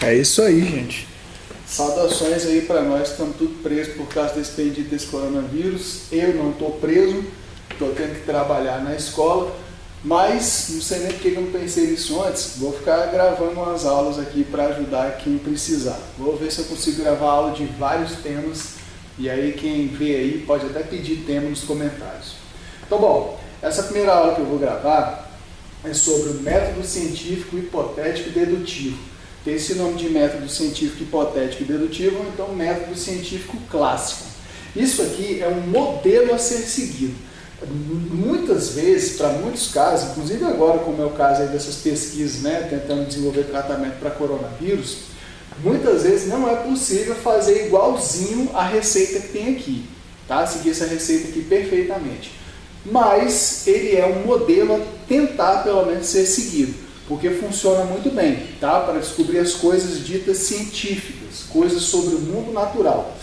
É isso aí, gente. Saudações aí para nós, estamos tudo presos por causa desse bendito desse coronavírus. Eu não estou preso, estou tendo que trabalhar na escola, mas não sei nem porque eu não pensei nisso antes. Vou ficar gravando umas aulas aqui para ajudar quem precisar. Vou ver se eu consigo gravar aula de vários temas, e aí quem vê aí pode até pedir tema nos comentários. Então, bom, essa primeira aula que eu vou gravar é sobre o método científico hipotético dedutivo. Tem esse nome de método científico hipotético e dedutivo, ou então método científico clássico. Isso aqui é um modelo a ser seguido. Muitas vezes, para muitos casos, inclusive agora, como é o caso aí dessas pesquisas, né, tentando desenvolver tratamento para coronavírus, muitas vezes não é possível fazer igualzinho a receita que tem aqui, tá? Seguir essa receita aqui perfeitamente. Mas ele é um modelo a tentar, pelo menos, ser seguido, porque funciona muito bem, tá? Para descobrir as coisas ditas científicas, coisas sobre o mundo natural.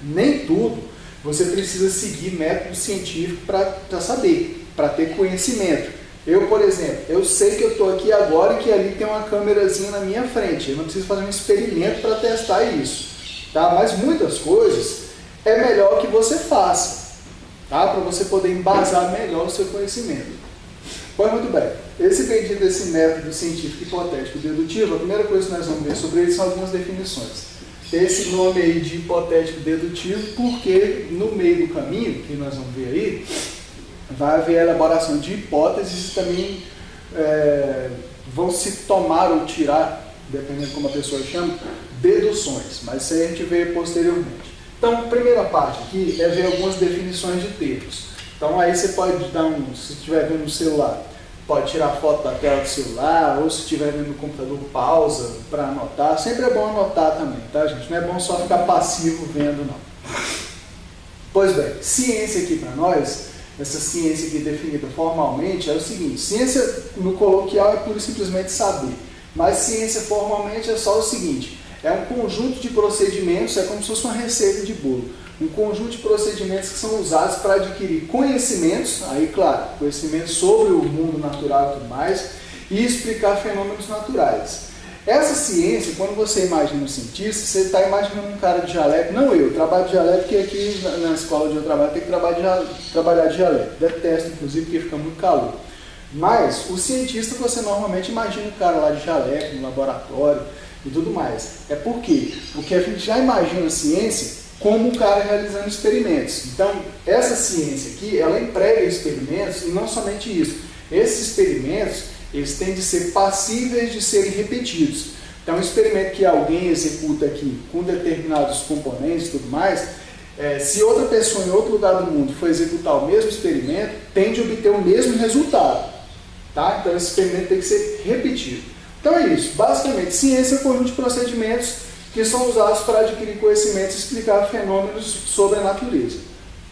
Nem tudo você precisa seguir método científico para saber, para ter conhecimento. Eu, por exemplo, eu sei que eu estou aqui agora e que ali tem uma câmerazinha na minha frente. Eu não preciso fazer um experimento para testar isso, tá? Mas muitas coisas é melhor que você faça, tá? Para você poder embasar melhor o seu conhecimento. Pois muito bem, esse método científico hipotético dedutivo, a primeira coisa que nós vamos ver sobre ele são algumas definições. Tem esse nome aí de hipotético dedutivo porque no meio do caminho, que nós vamos ver aí, vai haver a elaboração de hipóteses e também vão se tomar ou tirar, dependendo de como a pessoa chama, deduções, mas isso aí a gente vê posteriormente. Então, a primeira parte aqui é ver algumas definições de termos. Então aí você pode dar se estiver vendo no celular, pode tirar foto da tela do celular, ou se estiver vendo no computador, pausa para anotar. Sempre é bom anotar também, tá, gente? Não é bom só ficar passivo vendo, não. Pois bem, ciência aqui para nós, essa ciência aqui definida formalmente, é o seguinte: ciência no coloquial é pura e simplesmente saber, mas ciência formalmente é só o seguinte: é um conjunto de procedimentos, é como se fosse uma receita de bolo. Um conjunto de procedimentos que são usados para adquirir conhecimentos, aí claro, conhecimentos sobre o mundo natural e tudo mais, e explicar fenômenos naturais. Essa ciência, quando você imagina um cientista, você está imaginando um cara de jaleco. Não eu trabalho de jaleco, porque aqui na escola onde eu trabalho tem que trabalhar de jaleco. Detesto, inclusive, porque fica muito calor. Mas o cientista, você normalmente imagina um cara lá de jaleco, no laboratório e tudo mais. É por quê? Porque a gente já imagina a ciência como o cara realizando experimentos. Então, essa ciência aqui, ela emprega experimentos, e não somente isso. Esses experimentos, eles têm de ser passíveis de serem repetidos. Então, um experimento que alguém executa aqui com determinados componentes e tudo mais, se outra pessoa em outro lugar do mundo for executar o mesmo experimento, tende a obter o mesmo resultado. Tá? Então, esse experimento tem que ser repetido. Então, é isso. Basicamente, ciência é um conjunto de procedimentos que são usados para adquirir conhecimentos e explicar fenômenos sobre a natureza.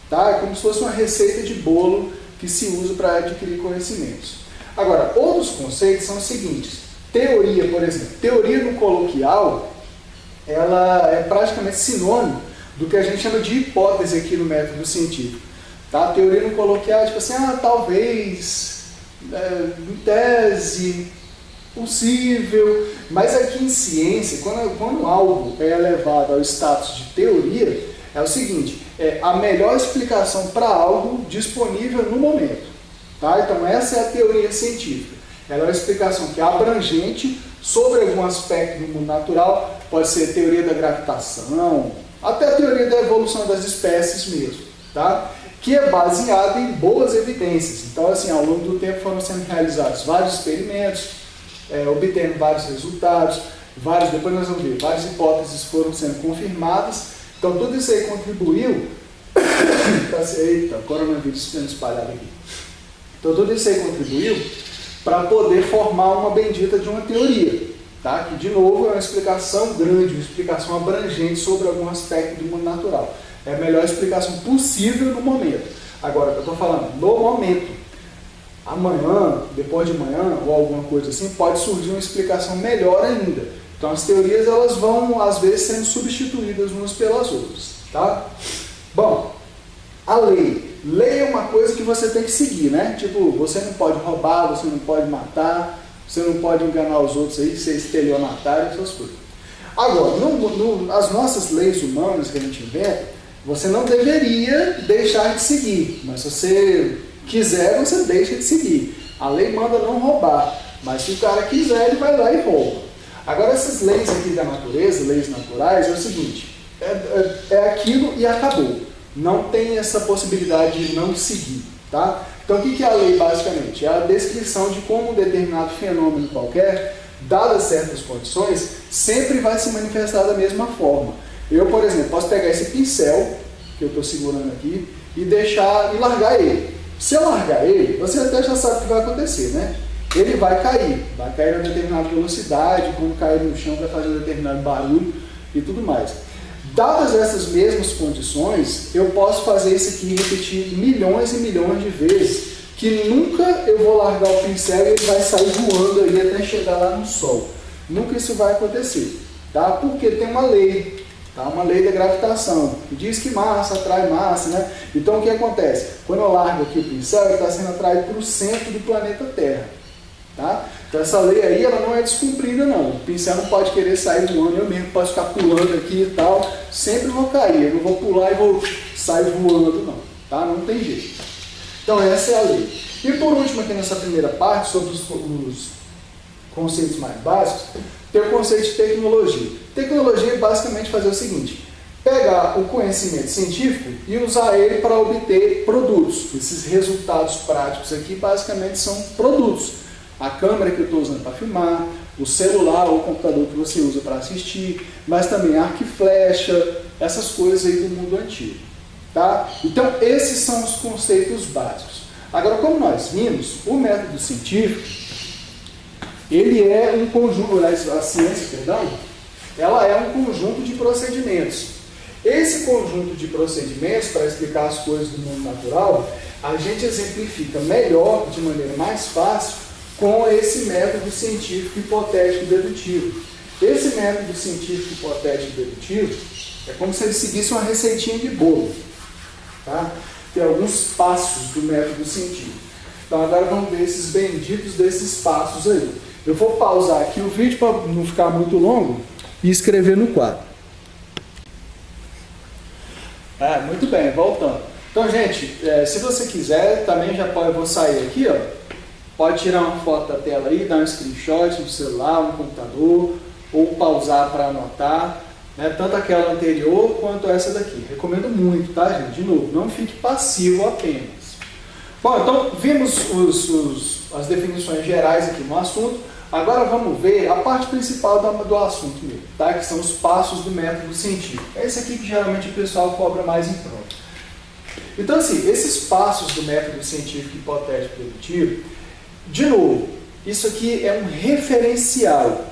Tá? É como se fosse uma receita de bolo que se usa para adquirir conhecimentos. Agora, outros conceitos são os seguintes. Teoria, por exemplo. Teoria no coloquial, ela é praticamente sinônimo do que a gente chama de hipótese aqui no método científico. Tá? Teoria no coloquial é tipo assim, talvez, em tese, possível, mas aqui em ciência, quando algo é elevado ao status de teoria, é o seguinte: é a melhor explicação para algo disponível no momento. Tá? Então essa é a teoria científica. Ela é uma explicação que é abrangente sobre algum aspecto do mundo natural, pode ser a teoria da gravitação, até a teoria da evolução das espécies mesmo, tá? Que é baseada em boas evidências. Então, assim, ao longo do tempo foram sendo realizados vários experimentos, obtendo vários resultados, depois nós vamos ver, várias hipóteses foram sendo confirmadas. Então tudo isso aí contribuiu eita, coronavírus sendo espalhado aqui. Então tudo isso aí contribuiu para poder formar uma bendita de uma teoria, tá? Que de novo é uma explicação grande, uma explicação abrangente sobre algum aspecto do mundo natural. É a melhor explicação possível no momento. Agora, eu estou falando no momento. Amanhã, depois de amanhã, ou alguma coisa assim, pode surgir uma explicação melhor ainda. Então as teorias, elas vão, às vezes, sendo substituídas umas pelas outras, tá? Bom, a lei. Lei é uma coisa que você tem que seguir, né? Tipo, você não pode roubar, você não pode matar, você não pode enganar os outros aí, ser estelionatário, essas coisas. Agora, as nossas leis humanas que a gente inventa, você não deveria deixar de seguir, mas se você quiser, você deixa de seguir. A lei manda não roubar, mas se o cara quiser, ele vai lá e rouba. Agora, essas leis aqui da natureza, leis naturais, é o seguinte, é aquilo e acabou. Não tem essa possibilidade de não seguir, tá? Então, o que é a lei, basicamente? É a descrição de como um determinado fenômeno qualquer, dadas certas condições, sempre vai se manifestar da mesma forma. Eu, por exemplo, posso pegar esse pincel, que eu estou segurando aqui, e largar ele. Se eu largar ele, você até já sabe o que vai acontecer, né? Ele vai cair a determinada velocidade, quando cair no chão vai fazer um determinado barulho e tudo mais. Dadas essas mesmas condições, eu posso fazer isso aqui repetir milhões e milhões de vezes, que nunca eu vou largar o pincel e ele vai sair voando aí até chegar lá no sol. Nunca isso vai acontecer, tá? Porque tem uma lei, tá? Uma lei da gravitação, que diz que massa atrai massa, né? Então o que acontece? Quando eu largo aqui o pincel, ele está sendo atraído para o centro do planeta Terra, tá? Então essa lei aí, ela não é descumprida não. O pincel não pode querer sair voando, eu mesmo posso ficar pulando aqui e tal, sempre vou cair, eu não vou pular e vou sair voando não, tá? Não tem jeito. Então essa é a lei. E por último aqui nessa primeira parte, sobre os conceitos mais básicos, tem o conceito de tecnologia. Tecnologia é basicamente fazer o seguinte, pegar o conhecimento científico e usar ele para obter produtos. Esses resultados práticos aqui basicamente são produtos. A câmera que eu estou usando para filmar, o celular ou o computador que você usa para assistir, mas também arco e flecha, essas coisas aí do mundo antigo. Tá? Então, esses são os conceitos básicos. Agora, como nós vimos, o método científico, ele é um conjunto, a ciência, perdão, ela é um conjunto de procedimentos. Esse conjunto de procedimentos, para explicar as coisas do mundo natural, a gente exemplifica melhor, de maneira mais fácil, com esse método científico hipotético dedutivo. Esse método científico hipotético dedutivo é como se ele seguisse uma receitinha de bolo. Tá? Tem alguns passos do método científico. Então agora vamos ver esses benditos desses passos aí. Eu vou pausar aqui o vídeo para não ficar muito longo e escrever no quadro. Muito bem, voltando. Então, gente, se você quiser, também já pode, eu vou sair aqui, ó. Pode tirar uma foto da tela aí, dar um screenshot no celular, no computador, ou pausar para anotar. Né, tanto aquela anterior quanto essa daqui. Recomendo muito, tá, gente? De novo, não fique passivo apenas. Bom, então vimos as definições gerais aqui no assunto. Agora vamos ver a parte principal do assunto mesmo, tá? Que são os passos do método científico. É esse aqui que geralmente o pessoal cobra mais em prova. Então, assim, esses passos do método científico hipotético dedutivo, de novo, isso aqui é um referencial,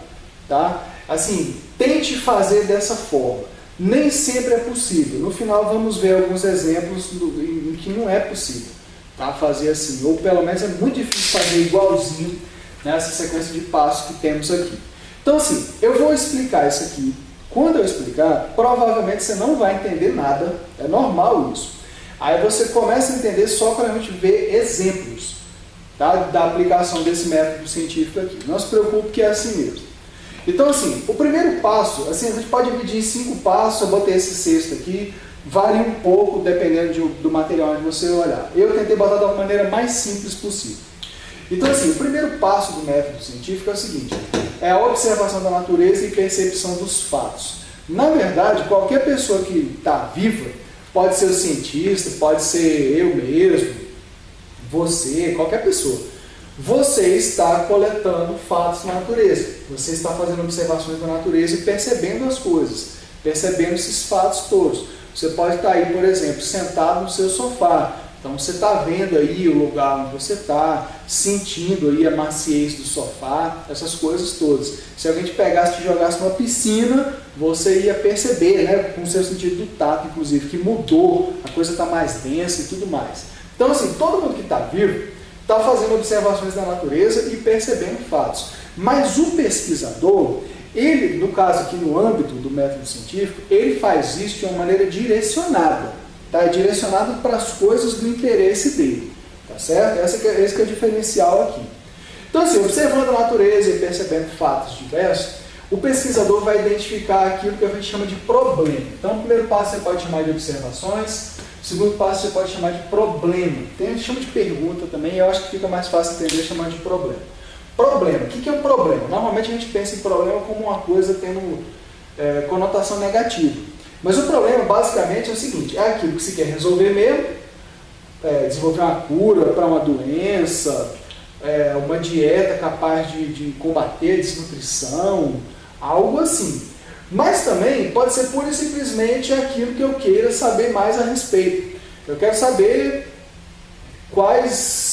tá? Assim, tente fazer dessa forma. Nem sempre é possível. No final vamos ver alguns exemplos em que não é possível, tá? Fazer assim. Ou pelo menos é muito difícil fazer igualzinho nessa sequência de passos que temos aqui. Então assim, eu vou explicar isso aqui. Quando eu explicar, provavelmente você não vai entender nada. É normal isso. Aí você começa a entender só quando a gente vê exemplos, tá? Da aplicação desse método científico aqui. Não se preocupe que é assim mesmo. Então, assim, o primeiro passo, assim, a gente pode dividir em 5 passos, eu botei esse sexto aqui, varia um pouco dependendo do material onde você olhar. Eu tentei botar da maneira mais simples possível. Então, assim, o primeiro passo do método científico é o seguinte, é a observação da natureza e percepção dos fatos. Na verdade, qualquer pessoa que está viva, pode ser o cientista, pode ser eu mesmo, você, qualquer pessoa. Você está coletando fatos na natureza, você está fazendo observações da natureza e percebendo as coisas, percebendo esses fatos todos. Você pode estar aí, por exemplo, sentado no seu sofá, então você está vendo aí o lugar onde você está, sentindo aí a maciez do sofá, essas coisas todas. Se alguém te pegasse e te jogasse numa piscina, você ia perceber, né, com o seu sentido do tato, inclusive, que mudou, a coisa está mais densa e tudo mais. Então, assim, todo mundo que está vivo está fazendo observações da natureza e percebendo fatos. Mas o pesquisador, ele, no caso aqui no âmbito do método científico, ele faz isso de uma maneira direcionada. Tá? Direcionado para as coisas do interesse dele. Tá certo? Esse que é o diferencial aqui. Então, assim, observando a natureza e percebendo fatos diversos, o pesquisador vai identificar aquilo que a gente chama de problema. Então, o primeiro passo você pode chamar de observações, o segundo passo você pode chamar de problema. Tem a gente chama de pergunta também, eu acho que fica mais fácil entender chamando de problema. Problema, o que é um problema? Normalmente a gente pensa em problema como uma coisa tendo conotação negativa. Mas o problema, basicamente, é o seguinte, é aquilo que se quer resolver mesmo, desenvolver uma cura para uma doença, uma dieta capaz de combater a desnutrição, algo assim. Mas também pode ser pura e simplesmente aquilo que eu queira saber mais a respeito. Eu quero saber quais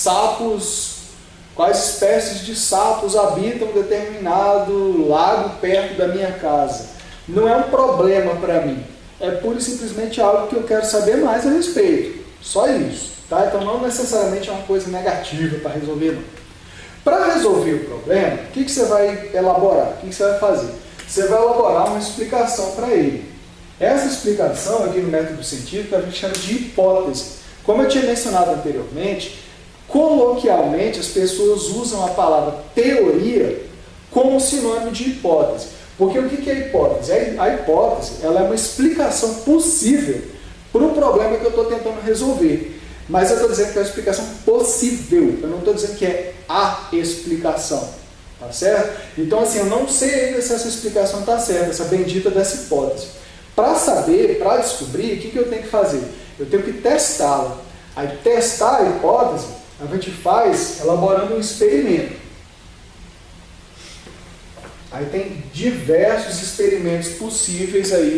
espécies de sapos habitam um determinado lago perto da minha casa. Não é um problema para mim. É pura e simplesmente algo que eu quero saber mais a respeito. Só isso. Tá? Então não necessariamente é uma coisa negativa para resolver, não. Para resolver o problema, o que você vai elaborar? O que você vai fazer? Você vai elaborar uma explicação para ele. Essa explicação, aqui no método científico, a gente chama de hipótese. Como eu tinha mencionado anteriormente, coloquialmente as pessoas usam a palavra teoria como sinônimo de hipótese. Porque o que é hipótese? A hipótese ela é uma explicação possível para o problema que eu estou tentando resolver. Mas eu estou dizendo que é uma explicação possível. Eu não estou dizendo que é a explicação. Tá certo? Então, assim, eu não sei ainda se essa explicação está certa, essa bendita dessa hipótese. Para saber, para descobrir, o que eu tenho que fazer? Eu tenho que testá-la. Aí, testar a hipótese, a gente faz elaborando um experimento. Aí tem diversos experimentos possíveis aí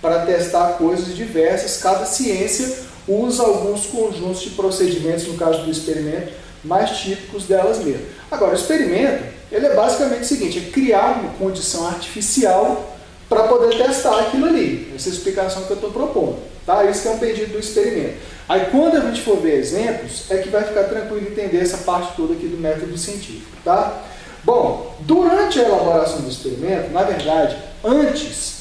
para testar coisas diversas. Cada ciência usa alguns conjuntos de procedimentos, no caso do experimento, mais típicos delas mesmo. Agora, o experimento, ele é basicamente o seguinte, é criar uma condição artificial para poder testar aquilo ali. Essa é a explicação que eu estou propondo. Tá? Isso que é um pedido do experimento. Aí, quando a gente for ver exemplos, é que vai ficar tranquilo entender essa parte toda aqui do método científico. Tá? Bom, durante a elaboração do experimento, na verdade, antes,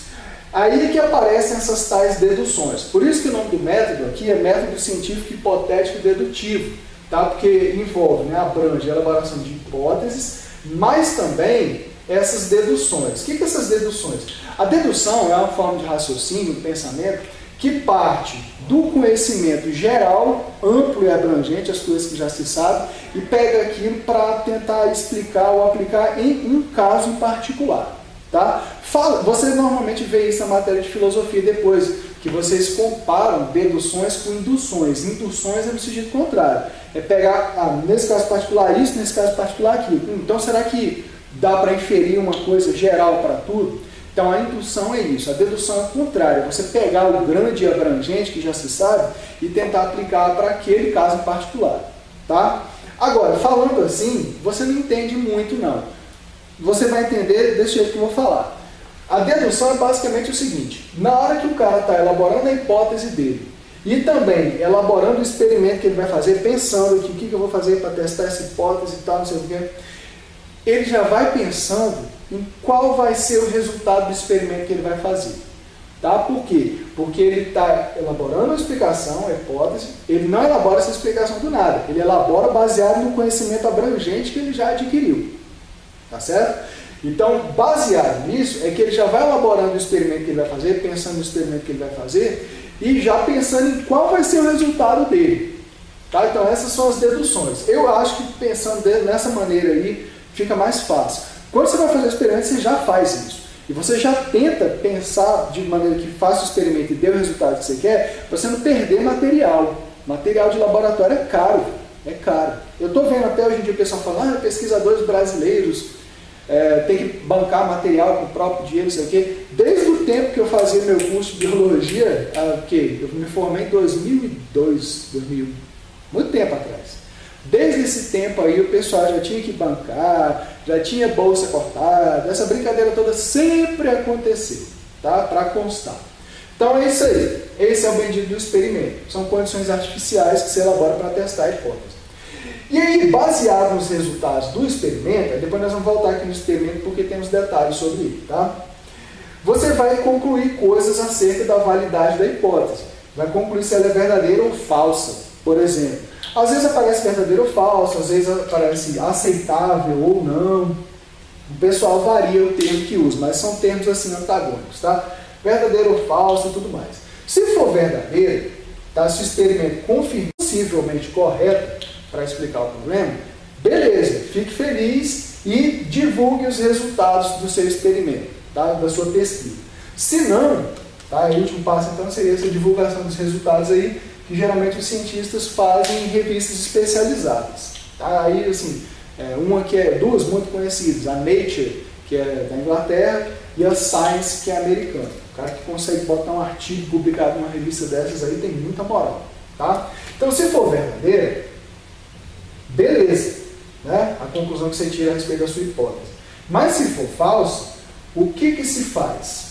aí é que aparecem essas tais deduções. Por isso que o nome do método aqui é método científico hipotético dedutivo, tá? Porque envolve, abrange a elaboração de hipóteses, mas também essas deduções. O que são essas deduções? A dedução é uma forma de raciocínio, de pensamento, que parte do conhecimento geral, amplo e abrangente, as coisas que já se sabe, e pega aquilo para tentar explicar ou aplicar em um caso em particular. Tá? Você normalmente vê isso na matéria de filosofia depois, que vocês comparam deduções com induções. Induções é no sentido contrário. É pegar, nesse caso particular isso, nesse caso particular aquilo. Então será que dá para inferir uma coisa geral para tudo? Então a indução é isso, a dedução é o contrário, é você pegar o grande e abrangente, que já se sabe, e tentar aplicar para aquele caso em particular. Tá? Agora, falando assim, você não entende muito não. Você vai entender desse jeito que eu vou falar. A dedução é basicamente o seguinte, na hora que o cara está elaborando a hipótese dele, e também elaborando o experimento que ele vai fazer, pensando aqui, o que eu vou fazer para testar essa hipótese e tal, não sei o quê, ele já vai pensando em qual vai ser o resultado do experimento que ele vai fazer. Tá? Por quê? Porque ele está elaborando a explicação, a hipótese, ele não elabora essa explicação do nada, ele elabora baseado no conhecimento abrangente que ele já adquiriu. Tá certo? Então, baseado nisso, é que ele já vai elaborando o experimento que ele vai fazer, pensando no experimento que ele vai fazer, e já pensando em qual vai ser o resultado dele. Tá? Então, essas são as deduções. Eu acho que pensando nessa maneira aí, fica mais fácil. Quando você vai fazer o experimento, você já faz isso. E você já tenta pensar de maneira que faça o experimento e dê o resultado que você quer, para você não perder material. Material de laboratório é caro. É caro. Eu estou vendo até hoje em dia o pessoal falando, pesquisadores brasileiros tem que bancar material com o próprio dinheiro, não sei o quê. Desde o tempo que eu fazia meu curso de biologia, eu me formei em 2002, muito tempo atrás. Desde esse tempo aí o pessoal já tinha que bancar, já tinha bolsa cortada, essa brincadeira toda sempre aconteceu, tá? Para constar. Então é isso aí, esse é o bendito do experimento, são condições artificiais que se elabora para testar a hipótese. E aí, baseado nos resultados do experimento, depois nós vamos voltar aqui no experimento porque temos detalhes sobre ele, tá? Você vai concluir coisas acerca da validade da hipótese, vai concluir se ela é verdadeira ou falsa, por exemplo. Às vezes aparece verdadeiro ou falso, às vezes aparece aceitável ou não. O pessoal varia o termo que usa, mas são termos assim antagônicos, tá? Verdadeiro ou falso e tudo mais. Se for verdadeiro, tá? Se o experimento confirma possivelmente correto para explicar o problema, beleza, fique feliz e divulgue os resultados do seu experimento, tá? Da sua pesquisa. Se não, tá? O último passo então seria essa divulgação dos resultados aí, que geralmente os cientistas fazem em revistas especializadas. Tá? Aí, assim, duas muito conhecidas, a Nature, que é da Inglaterra, e a Science, que é americana. O cara que consegue botar um artigo publicado numa revista dessas aí tem muita moral. Tá? Então, se for verdadeira, beleza, né? A conclusão que você tira a respeito da sua hipótese. Mas se for falso, o que se faz?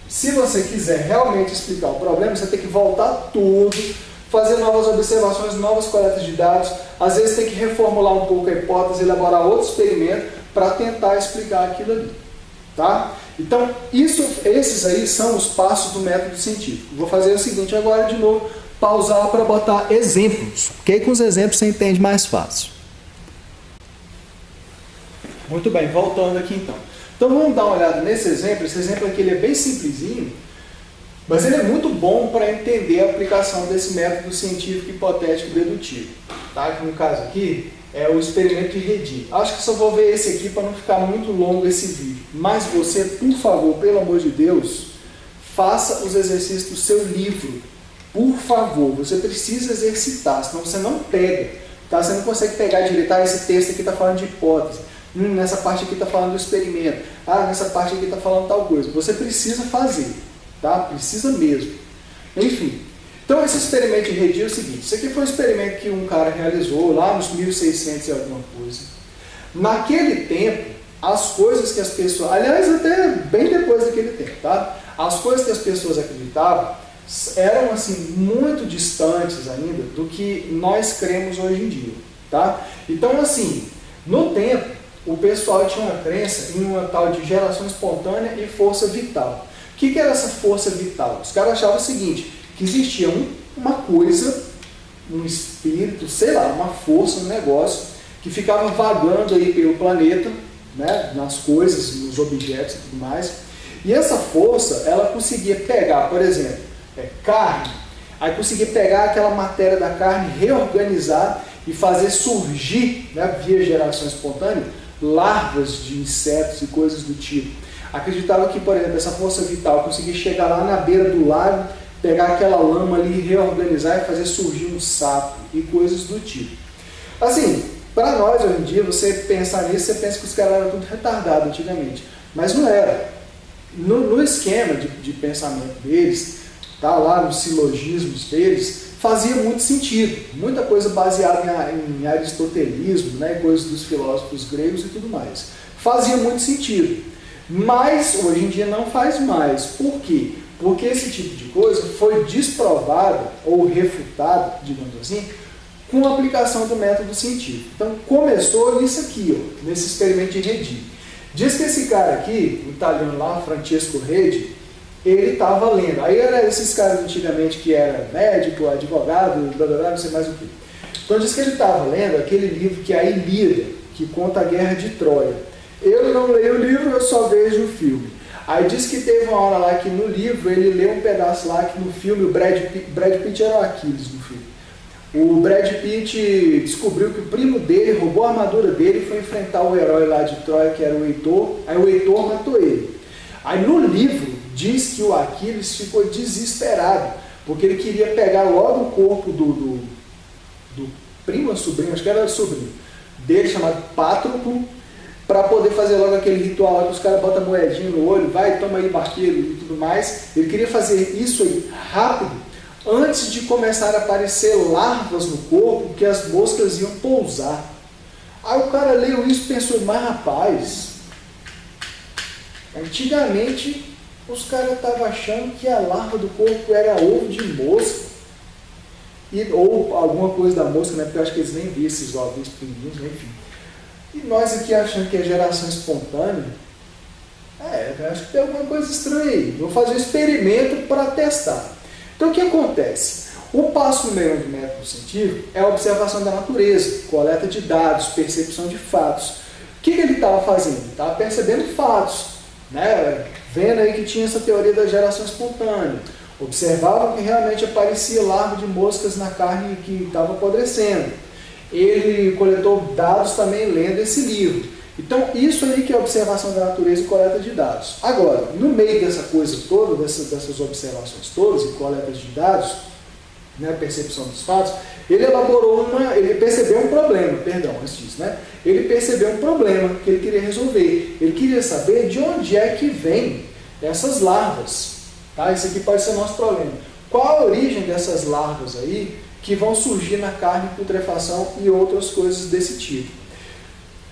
Se você quiser realmente explicar o problema, você tem que voltar tudo, fazer novas observações, novas coletas de dados, às vezes tem que reformular um pouco a hipótese, elaborar outro experimento para tentar explicar aquilo ali. Tá? Então, esses aí são os passos do método científico. Vou fazer o seguinte agora de novo, pausar para botar exemplos, porque com os exemplos você entende mais fácil. Muito bem, voltando aqui então. Então vamos dar uma olhada nesse exemplo. Esse exemplo aqui ele é bem simplesinho, mas ele é muito bom para entender a aplicação desse método científico hipotético dedutivo. Tá? Que no caso aqui é o experimento de Redin. Acho que só vou ver esse aqui para não ficar muito longo esse vídeo. Mas você, por favor, pelo amor de Deus, faça os exercícios do seu livro. Por favor, você precisa exercitar, senão você não pega. Tá? Você não consegue pegar direito, esse texto aqui está falando de hipótese. Nessa parte aqui está falando do experimento. Nessa parte aqui está falando tal coisa. Você precisa fazer. Tá? Precisa mesmo. Enfim. Então esse experimento de Redin é o seguinte. Isso aqui foi um experimento que um cara realizou lá nos 1600 e alguma coisa. Naquele tempo, as coisas que as pessoas... Aliás, até bem depois daquele tempo. Tá? As coisas que as pessoas acreditavam eram assim, muito distantes ainda do que nós cremos hoje em dia. Tá? Então assim, no tempo, o pessoal tinha uma crença em uma tal de geração espontânea e força vital. O que era essa força vital? Os caras achavam o seguinte, que existia uma coisa, um espírito, sei lá, uma força, um negócio, que ficava vagando aí pelo planeta, né, nas coisas, nos objetos e tudo mais. E essa força, ela conseguia pegar, por exemplo, carne, aí conseguia pegar aquela matéria da carne, reorganizar e fazer surgir, né, via geração espontânea, larvas de insetos e coisas do tipo. Acreditava que, por exemplo, essa força vital conseguia chegar lá na beira do lago, pegar aquela lama ali, reorganizar e fazer surgir um sapo e coisas do tipo. Assim, para nós hoje em dia, você pensar nisso, você pensa que os caras eram tudo retardados antigamente. Mas não era. No esquema de pensamento deles, tá, lá nos silogismos deles, fazia muito sentido. Muita coisa baseada em aristotelismo, né, coisas dos filósofos gregos e tudo mais. Fazia muito sentido. Mas hoje em dia não faz mais. Por quê? Porque esse tipo de coisa foi desprovada ou refutada, digamos assim, com a aplicação do método científico. Então começou nisso aqui, ó, nesse experimento de Redin. Diz que esse cara aqui, o italiano lá, Francesco Redin, ele estava lendo. Aí eram esses caras antigamente que era médico, advogado, blá blá blá, não sei mais o que. Então diz que ele estava lendo aquele livro que é a Ilíada, que conta a guerra de Troia. Eu não leio o livro, eu só vejo o filme. Aí diz que teve uma hora lá que no livro ele leu um pedaço lá que no filme o Brad Pitt era o Aquiles no filme. O Brad Pitt descobriu que o primo dele roubou a armadura dele e foi enfrentar o herói lá de Troia, que era o Heitor. Aí o Heitor matou ele. Aí no livro diz que o Aquiles ficou desesperado, porque ele queria pegar logo o corpo do primo ou sobrinho, acho que era sobrinho, dele, chamado Patroclo, para poder fazer logo aquele ritual lá que os caras botam moedinha no olho, vai, toma aí barqueiro e tudo mais. Ele queria fazer isso aí rápido, antes de começar a aparecer larvas no corpo, que as moscas iam pousar. Aí o cara leu isso e pensou, mas rapaz, antigamente os caras estavam achando que a larva do corpo era ovo de mosca, ou alguma coisa da mosca, né? Porque eu acho que eles nem viam esses ovinhos pequenininhos, enfim. E nós aqui achando que é geração espontânea, eu acho que tem alguma coisa estranha aí. Vou fazer um experimento para testar. Então o que acontece? O passo número 1 do método científico é a observação da natureza, coleta de dados, percepção de fatos. O que ele estava fazendo? Ele estava percebendo fatos, né? Vendo aí que tinha essa teoria da geração espontânea. Observavam que realmente aparecia larva de moscas na carne que estava apodrecendo. Ele coletou dados também lendo esse livro. Então, isso aí que é observação da natureza e coleta de dados. Agora, no meio dessa coisa toda, dessas observações todas e coleta de dados, né, percepção dos fatos, ele ele percebeu um problema, perdão, antes disso, né? Ele percebeu um problema que ele queria resolver. Ele queria saber de onde é que vem essas larvas. Tá? Esse aqui pode ser o nosso problema. Qual a origem dessas larvas aí que vão surgir na carne, putrefação e outras coisas desse tipo?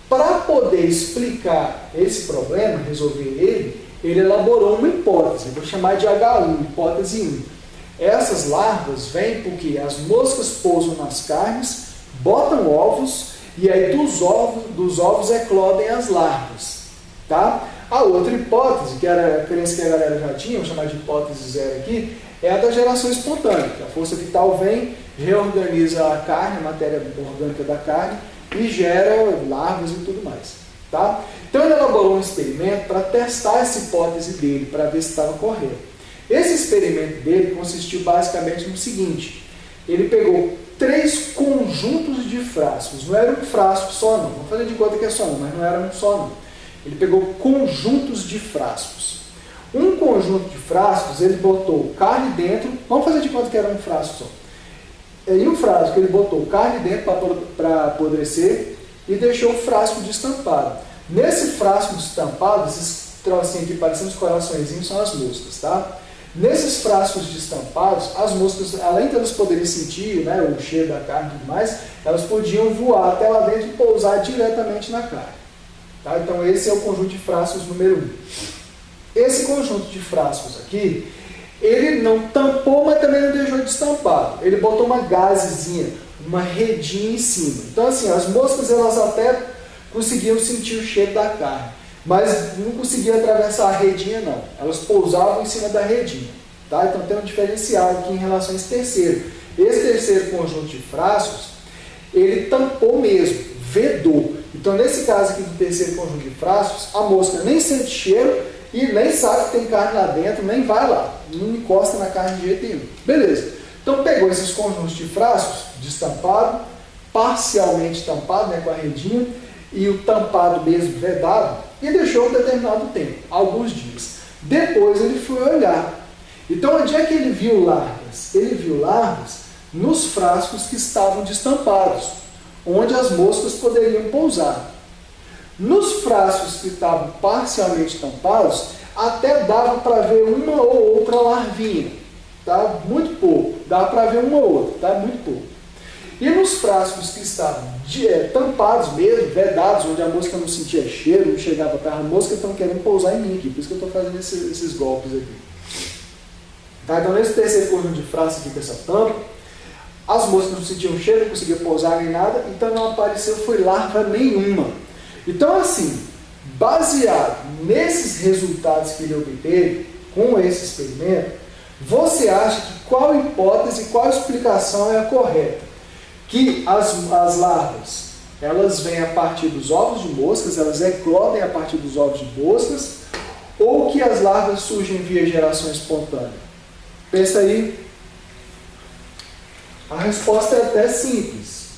Para poder explicar esse problema, resolver ele elaborou uma hipótese, vou chamar de H1, hipótese 1. Essas larvas vêm porque as moscas pousam nas carnes, botam ovos, e aí dos ovos eclodem as larvas. Tá? A outra hipótese, que era a crença que a galera já tinha, vou chamar de hipótese 0 aqui, é a da geração espontânea. A força vital vem, reorganiza a carne, a matéria orgânica da carne, e gera larvas e tudo mais. Tá? Então ele elaborou um experimento para testar essa hipótese dele, para ver se estava correto. Esse experimento dele consistiu basicamente no seguinte: ele pegou 3 conjuntos de frascos, não era um frasco só não, vamos fazer de conta que é só um, mas não era um só não. Ele pegou conjuntos de frascos. Um conjunto de frascos, ele botou carne dentro, vamos fazer de conta que era um frasco só. Em um frasco ele botou carne dentro para apodrecer e deixou o frasco destampado. Nesse frasco destampado, esses trocinhos aqui parecendo os coraçõezinhos são as moscas, tá? Nesses frascos destampados, as moscas, além de elas poderem sentir, né, o cheiro da carne e tudo mais, elas podiam voar até lá dentro e pousar diretamente na carne. Tá? Então esse é o conjunto de frascos número 1. Esse conjunto de frascos aqui, ele não tampou, mas também não deixou destampado. Ele botou uma gazezinha, uma redinha em cima. Então assim, as moscas elas até conseguiam sentir o cheiro da carne, mas não conseguiam atravessar a redinha não. Elas pousavam em cima da redinha. Tá? Então tem um diferencial aqui em relação a esse terceiro. Esse terceiro conjunto de frascos, ele tampou mesmo, vedou. Então nesse caso aqui do terceiro conjunto de frascos, a mosca nem sente cheiro e nem sabe que tem carne lá dentro, nem vai lá, não encosta na carne de jeito nenhum. Beleza. Então pegou esses conjuntos de frascos, destampado, parcialmente tampado, né, com a redinha, e o tampado mesmo vedado, e deixou um determinado tempo, alguns dias. Depois ele foi olhar. Então onde é que ele viu larvas? Ele viu larvas nos frascos que estavam destampados, onde as moscas poderiam pousar. Nos frascos que estavam parcialmente tampados, até dava para ver uma ou outra larvinha, tá? Muito pouco, dava para ver uma ou outra, tá? Muito pouco. E nos frascos que estavam tampados mesmo, vedados, onde a mosca não sentia cheiro, não chegava perto, a mosca estão querendo pousar em mim aqui, por isso que eu estou fazendo esses golpes aqui. Tá? Então nesse terceiro conjunto de frascos aqui com essa tampa, as moscas não sentiam cheiro, não conseguiam pousar nem nada, então não apareceu foi larva nenhuma. Então assim, baseado nesses resultados que ele obteve com esse experimento, você acha que qual hipótese, qual explicação é a correta? Que as larvas, elas vêm a partir dos ovos de moscas, elas eclodem a partir dos ovos de moscas, ou que as larvas surgem via geração espontânea? Pensa aí. A resposta é até simples.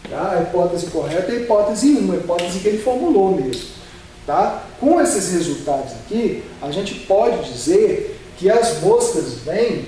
Tá? A hipótese correta é a hipótese 1, a hipótese que ele formulou mesmo. Tá? Com esses resultados aqui, a gente pode dizer que as moscas vêm,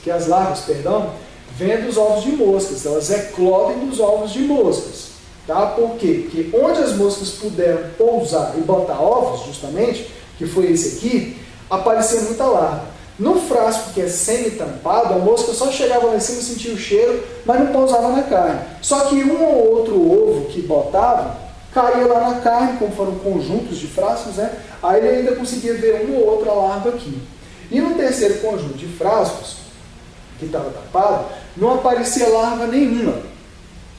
que as larvas, perdão, vêm dos ovos de moscas, elas eclodem dos ovos de moscas. Tá? Por quê? Porque onde as moscas puderam pousar e botar ovos, justamente, que foi esse aqui, aparecia muita larva. No frasco que é semi-tampado, a mosca só chegava lá em cima, sentia o cheiro, mas não pousava na carne. Só que um ou outro ovo que botava, caía lá na carne, como foram conjuntos de frascos, né? Aí ele ainda conseguia ver uma ou outra larva aqui. E no terceiro conjunto de frascos, que estava tapado, não aparecia larva nenhuma.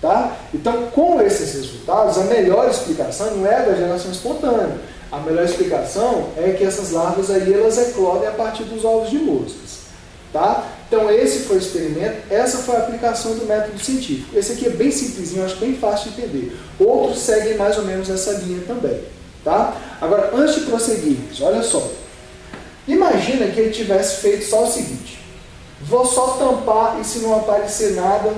Tá? Então, com esses resultados, a melhor explicação não é a da geração espontânea. A melhor explicação é que essas larvas aí, elas eclodem a partir dos ovos de moscas. Tá? Então esse foi o experimento, essa foi a aplicação do método científico. Esse aqui é bem simplesinho, acho bem fácil de entender. Outros seguem mais ou menos essa linha também. Tá? Agora, antes de prosseguirmos, olha só. Imagina que ele tivesse feito só o seguinte. Vou só tampar e se não aparecer nada,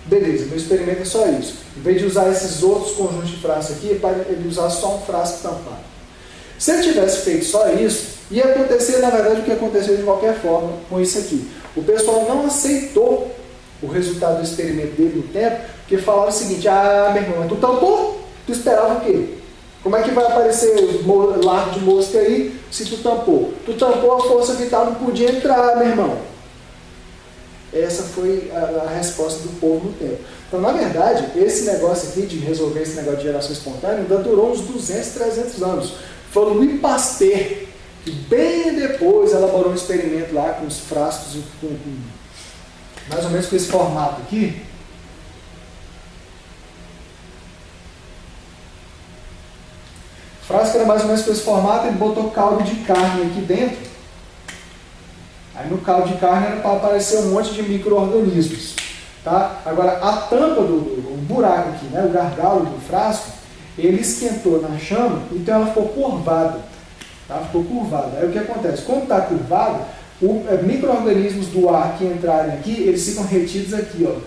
beleza, meu experimento é só isso. Em vez de usar esses outros conjuntos de frascos aqui, ele usar só um frasco tampado. Se ele tivesse feito só isso, ia acontecer, na verdade, o que aconteceu de qualquer forma com isso aqui. O pessoal não aceitou o resultado do experimento dele no tempo, porque falaram o seguinte, ah, meu irmão, tu tampou? Tu esperava o quê? Como é que vai aparecer largo de mosca aí se tu tampou? Tu tampou, a força vital não podia entrar, meu irmão. Essa foi a resposta do povo no tempo. Então, na verdade, esse negócio aqui de resolver esse negócio de geração espontânea ainda durou uns 200, 300 anos. Foi o Louis Pasteur que bem depois elaborou um experimento lá com os frascos, mais ou menos com esse formato aqui. O frasco era mais ou menos com esse formato, ele botou caldo de carne aqui dentro. Aí no caldo de carne era para aparecer um monte de micro-organismos. Tá? Agora, a tampa o buraco aqui, né, o gargalo do frasco, ele esquentou na chama, então ela ficou curvada. Tá? Ficou curvada. Aí o que acontece? Quando está curvado, micro-organismos do ar que entrarem aqui, eles ficam retidos aqui, ó,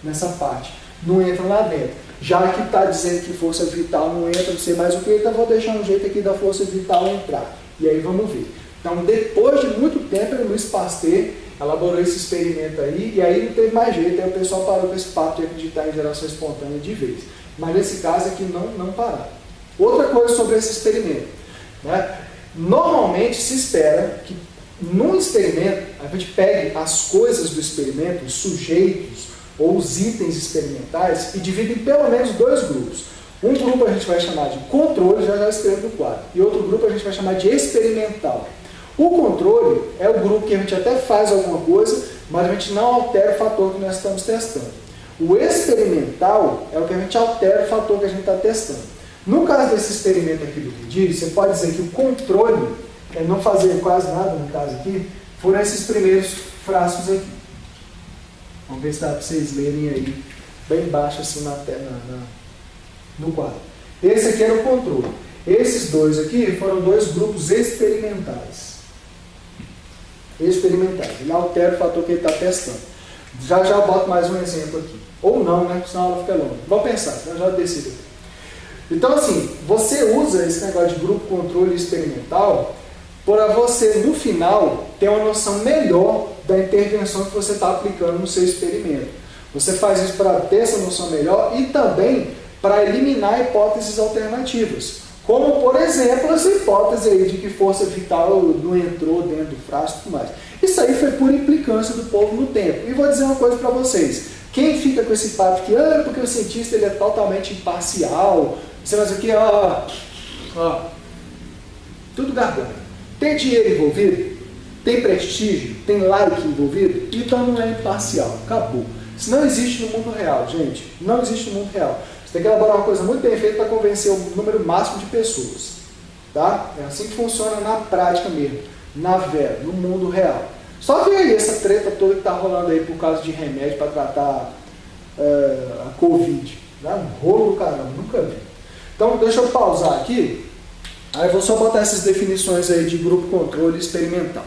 nessa parte. Não entram lá dentro. Já que está dizendo que força vital não entra, não sei mais o que, então vou deixar um jeito aqui da força vital entrar. E aí vamos ver. Então, depois de muito tempo, o Louis Pasteur elaborou esse experimento aí, e aí não teve mais jeito, aí o pessoal parou com esse papo de acreditar em geração espontânea de vez. Mas nesse caso aqui não pararam. Outra coisa sobre esse experimento. Né? Normalmente se espera que num experimento a gente pegue as coisas do experimento, os sujeitos ou os itens experimentais e divide em pelo menos dois grupos. Um grupo a gente vai chamar de controle, já escrevo no quadro, e outro grupo a gente vai chamar de experimental. O controle é o grupo que a gente até faz alguma coisa, mas a gente não altera o fator que nós estamos testando. O experimental é o que a gente altera o fator que a gente está testando. No caso desse experimento aqui do Guidi, você pode dizer que o controle, não fazer quase nada no caso aqui, foram esses primeiros frascos aqui. Vamos ver se dá para vocês lerem aí, bem baixo assim no quadro. Esse aqui era o controle. Esses dois aqui foram dois grupos experimentais. Ele altera o fator que ele está testando. Já boto mais um exemplo aqui. Ou não, né? Senão a aula fica longa. Vamos pensar, eu já decido aqui. Então, assim, você usa esse negócio de grupo, controle experimental para você, no final, ter uma noção melhor da intervenção que você está aplicando no seu experimento. Você faz isso para ter essa noção melhor e também para eliminar hipóteses alternativas. Como, por exemplo, essa hipótese aí de que força vital não entrou dentro do frasco e tudo mais. Isso aí foi por implicância do povo no tempo. E vou dizer uma coisa para vocês. Quem fica com esse papo que, porque o cientista ele é totalmente imparcial, você vai dizer que, tudo garganta. Tem dinheiro envolvido? Tem prestígio? Tem like envolvido? Então não é imparcial. Acabou. Isso não existe no mundo real, gente. Não existe no mundo real. Você tem que elaborar uma coisa muito bem feita para convencer o número máximo de pessoas. Tá? É assim que funciona na prática mesmo. Na vera, no mundo real. Só que aí, essa treta toda que está rolando aí por causa de remédio para tratar a Covid. Né? Um rolo do caramba, nunca vi. Então, deixa eu pausar aqui. Aí eu vou só botar essas definições aí de grupo, controle experimental.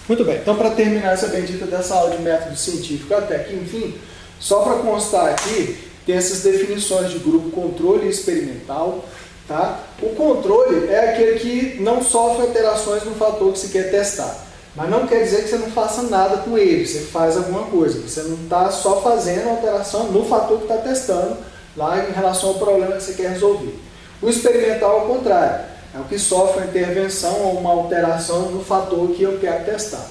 Muito bem, então para terminar essa bendita dessa aula de método científico até que, enfim, só para constar aqui, tem essas definições de grupo, controle e experimental. Tá? O controle é aquele que não sofre alterações no fator que se quer testar. Mas não quer dizer que você não faça nada com ele, você faz alguma coisa. Você não está só fazendo alteração no fator que está testando, lá em relação ao problema que você quer resolver. O experimental é o contrário. É o que sofre uma intervenção ou uma alteração no fator que eu quero testar.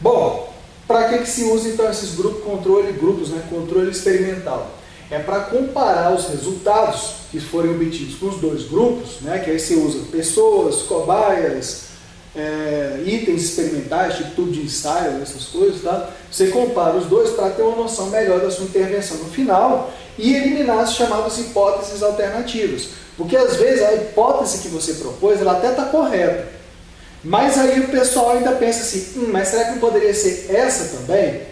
Bom, para que se usa então esses grupos, né? Controle experimental? É para comparar os resultados que forem obtidos com os dois grupos, né? Que aí você usa pessoas, cobaias, itens experimentais, tipo tubo de ensaio, essas coisas, tá? Você compara os dois para ter uma noção melhor da sua intervenção no final e eliminar as chamadas hipóteses alternativas. Porque às vezes a hipótese que você propôs, ela até está correta, Mas aí o pessoal ainda pensa assim, mas será que não poderia ser essa também?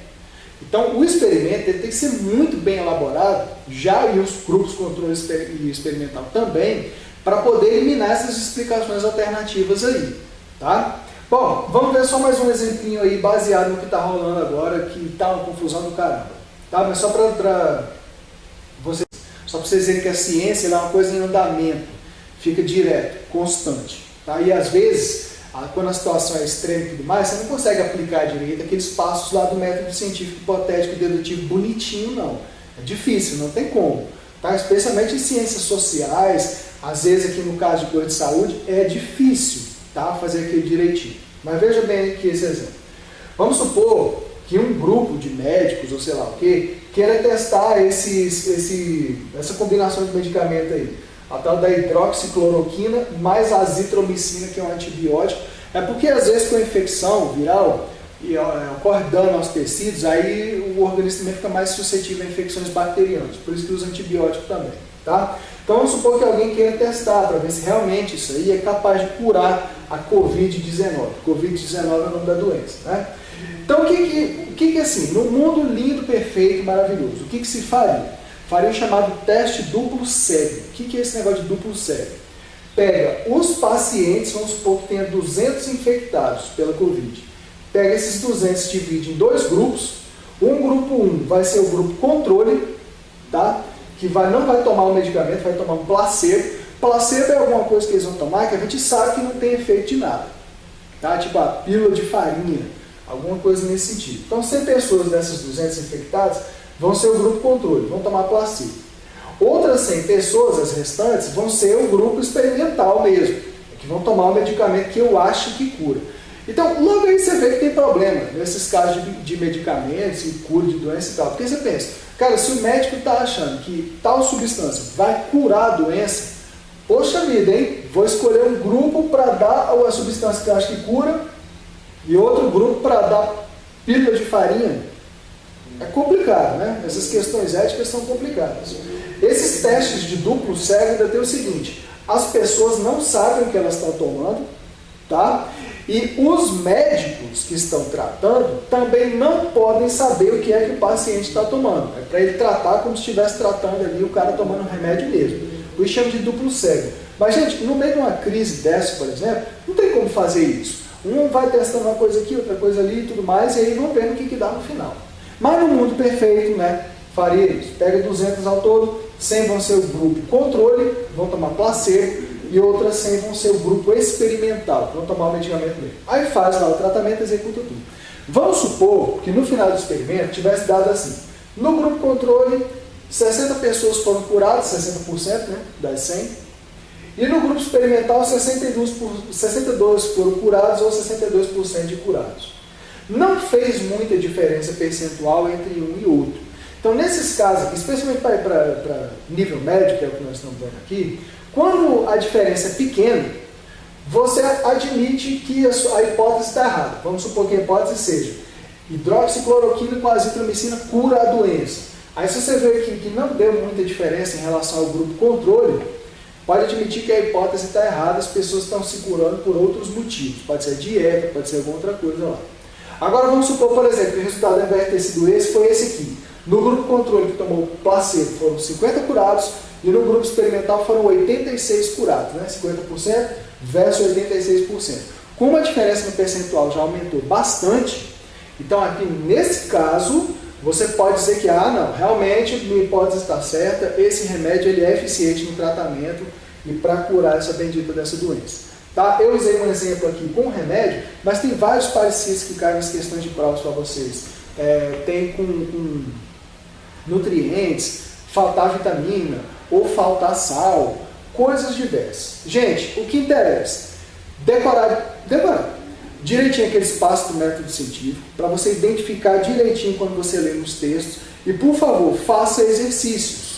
Então o experimento ele tem que ser muito bem elaborado, já e os grupos controle e experimental também, para poder eliminar essas explicações alternativas aí, tá? Bom, vamos ver só mais um exemplinho aí baseado no que está rolando agora, que está uma confusão do caramba, tá? Mas só para vocês verem que a ciência é uma coisa em andamento, fica direto, constante, tá? E às vezes, quando a situação é extrema e tudo mais, você não consegue aplicar direito aqueles passos lá do método científico hipotético dedutivo bonitinho, não. É difícil, não tem como, tá? Especialmente em ciências sociais, às vezes aqui no caso de coisa de saúde, é difícil, tá? Fazer aquilo direitinho. Mas veja bem aqui esse exemplo. Vamos supor que um grupo de médicos, ou sei lá o que, queira testar essa combinação de medicamento aí. A tal da hidroxicloroquina mais a azitromicina, que é um antibiótico. É porque às vezes com a infecção viral ocorre dano aos tecidos, aí o organismo também fica mais suscetível a infecções bacterianas. Por isso que usa antibiótico também, tá? Então vamos supor que alguém queira testar para ver se realmente isso aí é capaz de curar a Covid-19. Covid-19 é o nome da doença, né? Então o que assim, no mundo lindo, perfeito, maravilhoso, o que se faria? Faria o chamado teste duplo cego. O que é esse negócio de duplo cego? Pega os pacientes, vamos supor que tenha 200 infectados pela Covid. Pega esses 200 e divide em dois grupos. Um grupo 1 vai ser o grupo controle, tá? Que não vai tomar um medicamento, vai tomar um placebo. Placebo é alguma coisa que eles vão tomar que a gente sabe que não tem efeito de nada, tá? Tipo a pílula de farinha, alguma coisa nesse sentido. Então 100 pessoas dessas 200 infectadas vão ser o grupo controle, vão tomar placebo. Outras 100 pessoas, as restantes, vão ser o grupo experimental mesmo, que vão tomar um medicamento que eu acho que cura. Então, logo aí você vê que tem problema nesses casos de medicamentos e cura de doença e tal. Porque você pensa, cara, se o médico está achando que tal substância vai curar a doença, poxa vida, hein? Vou escolher um grupo para dar a substância que eu acho que cura e outro grupo para dar pílula de farinha. É complicado, né? Essas questões éticas são complicadas. Esses testes de duplo cego ainda tem o seguinte, as pessoas não sabem o que elas estão tomando, tá? E os médicos que estão tratando também não podem saber o que é que o paciente está tomando. É para ele tratar como se estivesse tratando ali o cara tomando um remédio mesmo. Por isso chama de duplo cego. Mas, gente, no meio de uma crise dessa, por exemplo, não tem como fazer isso. Um vai testando uma coisa aqui, outra coisa ali e tudo mais, e aí vão vendo o que dá no final. Mas no mundo perfeito, né, faria isso. Pega 200 ao todo, 100 vão ser o grupo controle, vão tomar placebo, e outras 100 vão ser o grupo experimental, que vão tomar o medicamento dele. Aí faz lá o tratamento e executa tudo. Vamos supor que no final do experimento tivesse dado assim, no grupo controle, 60 pessoas foram curadas, 60%, né, das 100, e no grupo experimental, 62 foram curados ou 62% de curados. Não fez muita diferença percentual entre um e outro. Então, nesses casos aqui, especialmente para nível médio, que é o que nós estamos vendo aqui, quando a diferença é pequena, você admite que a hipótese está errada. Vamos supor que a hipótese seja hidroxicloroquina com azitromicina cura a doença. Aí se você vê que não deu muita diferença em relação ao grupo controle, pode admitir que a hipótese está errada, as pessoas estão se curando por outros motivos. Pode ser dieta, pode ser alguma outra coisa lá. Agora vamos supor, por exemplo, que o resultado ao invés de ter sido esse, foi esse aqui. No grupo controle que tomou placebo foram 50 curados, e no grupo experimental foram 86 curados, né? 50% versus 86%. Como a diferença no percentual já aumentou bastante, então aqui nesse caso, você pode dizer que, não, realmente minha hipótese está certa, esse remédio ele é eficiente no tratamento e para curar essa bendita dessa doença. Tá? Eu usei um exemplo aqui com remédio, mas tem vários parecidos que caem nas questões de provas para vocês. Tem com nutrientes, faltar vitamina, ou faltar sal, coisas diversas. Gente, o que interessa? Decorar direitinho aqueles passos do método científico, para você identificar direitinho quando você lê nos textos, e por favor, faça exercícios,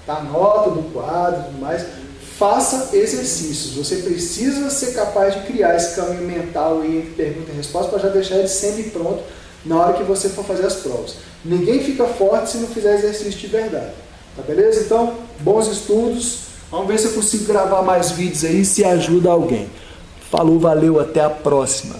tá? Nota do quadro e tudo mais, faça exercícios. Você precisa ser capaz de criar esse caminho mental aí entre pergunta e resposta, para já deixar ele sempre pronto na hora que você for fazer as provas. Ninguém fica forte se não fizer exercício de verdade. Tá beleza? Então, bons estudos. Vamos ver se eu consigo gravar mais vídeos aí, se ajuda alguém. Falou, valeu, até a próxima.